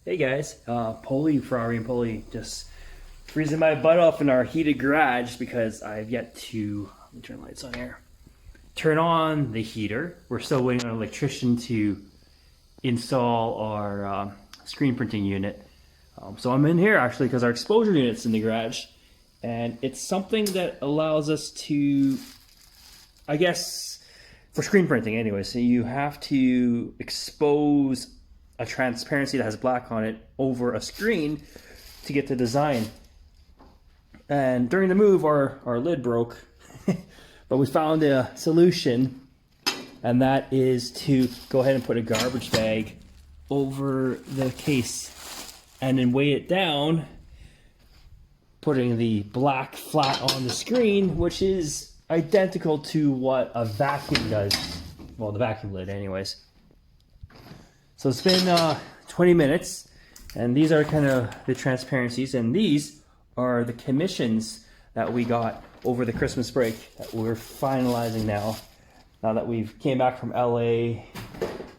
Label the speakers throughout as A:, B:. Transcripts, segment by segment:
A: Hey guys, Poli, Ferrari and Poli just freezing my butt off in our heated garage because I've yet to, let me turn the lights on here, turn on the heater. We're still waiting on an electrician to install our screen printing unit. So I'm in here actually because our exposure unit's in the garage, and it's something that allows us to, I guess, for screen printing anyway, so you have to expose a transparency that has black on it over a screen to get the design. And during the move, our lid broke, but we found a solution, and that is to go ahead and put a garbage bag over the case and then weigh it down, putting the black flat on the screen, which is identical to what a vacuum does. Well, the vacuum lid anyways. So it's been 20 minutes, and these are kind of the transparencies, and these are the commissions that we got over the Christmas break that we're finalizing now that we've came back from LA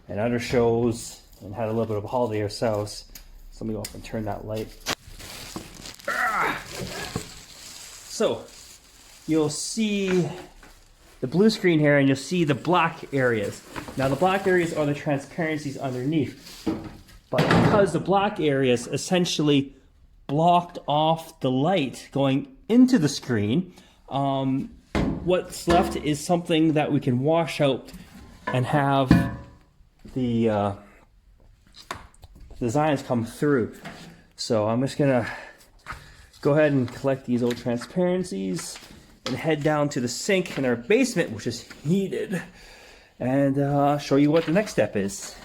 A: and other shows and had a little bit of a holiday ourselves. So let me go up and turn that light. So you'll see the blue screen here, and you'll see the black areas. Now the black areas are the transparencies underneath, but because the black areas essentially blocked off the light going into the screen, what's left is something that we can wash out and have the designs come through. So I'm just gonna go ahead and collect these old transparencies and head down to the sink in our basement, which is heated, and show you what the next step is.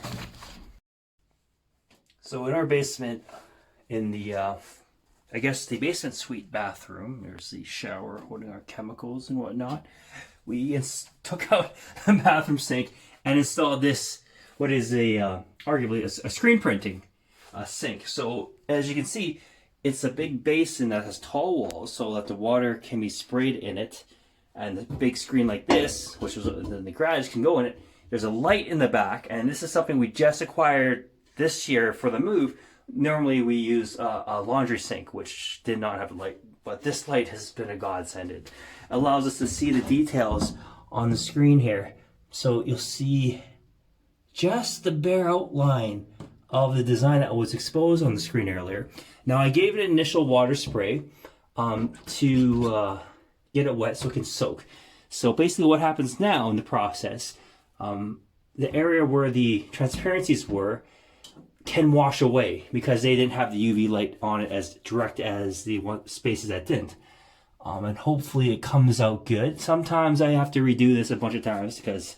A: So in our basement, in the, I guess the basement suite bathroom, there's the shower holding our chemicals and whatnot. We took out the bathroom sink and installed this, what is arguably a screen printing sink. So as you can see, it's a big basin that has tall walls so that the water can be sprayed in it, and the big screen like this, which was in the garage, can go in it. There's a light in the back, and this is something we just acquired this year for the move. Normally we use a laundry sink, which did not have a light, but this light has been a godsend. It allows us to see the details on the screen here. So you'll see just the bare outline of the design that was exposed on the screen earlier. Now I gave it an initial water spray to get it wet so it can soak. So basically what happens now in the process, the area where the transparencies were can wash away because they didn't have the UV light on it as direct as the spaces that didn't. And hopefully it comes out good. Sometimes I have to redo this a bunch of times because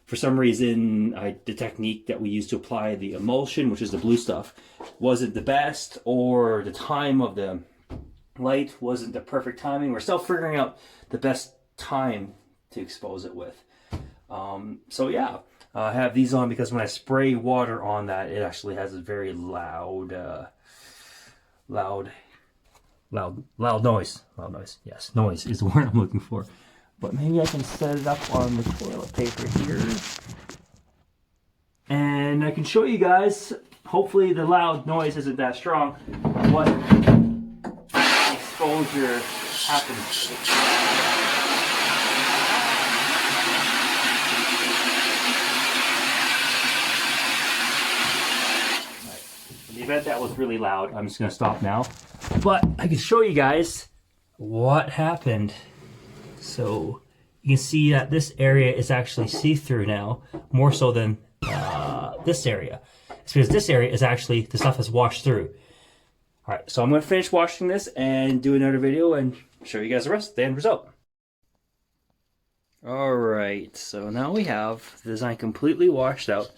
A: for some reason, the technique that we used to apply the emulsion, which is the blue stuff, wasn't the best, or the time of the light wasn't the perfect timing. We're still figuring out the best time to expose it with. So yeah, I have these on because when I spray water on that, it actually has a very loud noise. Loud noise. Yes, noise is the word I'm looking for. But maybe I can set it up on the toilet paper here. And I can show you guys, hopefully the loud noise isn't that strong, what exposure happens. Right. In the event that was really loud, I'm just gonna stop now. But I can show you guys what happened. So you can see that this area is actually see-through now, more so than this area. It's because this area is actually, the stuff has washed through. All right, so I'm gonna finish washing this and do another video and show you guys the end result. All right, so now we have the design completely washed out.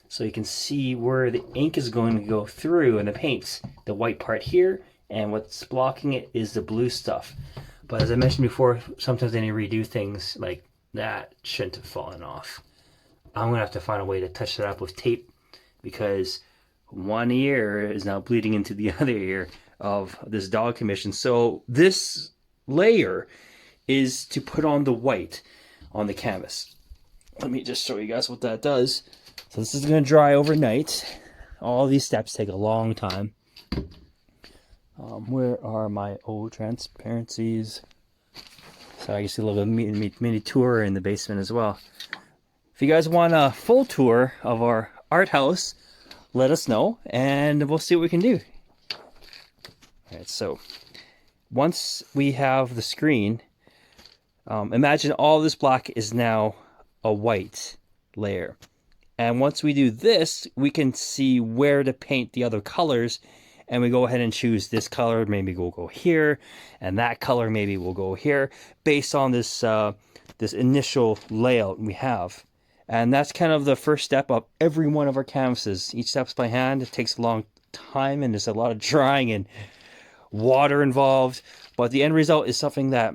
A: So you can see where the ink is going to go through and the paints, the white part here, and what's blocking it is the blue stuff. But as I mentioned before, sometimes they need to redo things like that. Shouldn't have fallen off. I'm gonna have to find a way to touch that up with tape because one ear is now bleeding into the other ear of this dog commission. So this layer is to put on the white on the canvas. Let me just show you guys what that does. So this is gonna dry overnight. all these steps take a long time. Where are my old transparencies? So I guess a little mini tour in the basement as well. If you guys want a full tour of our art house, let us know and we'll see what we can do. Alright, so once we have the screen, imagine all this black is now a white layer. And once we do this, we can see where to paint the other colors, and we go ahead and choose this color, maybe we'll go here, and that color maybe will go here, based on this this initial layout we have. And that's kind of the first step of every one of our canvases. Each step's by hand. It takes a long time, and there's a lot of drying and water involved, but the end result is something that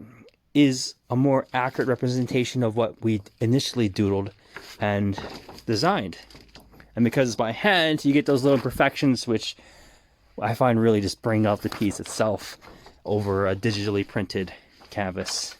A: is a more accurate representation of what we initially doodled and designed. And because it's by hand, you get those little imperfections, which I find really just bring out the piece itself over a digitally printed canvas.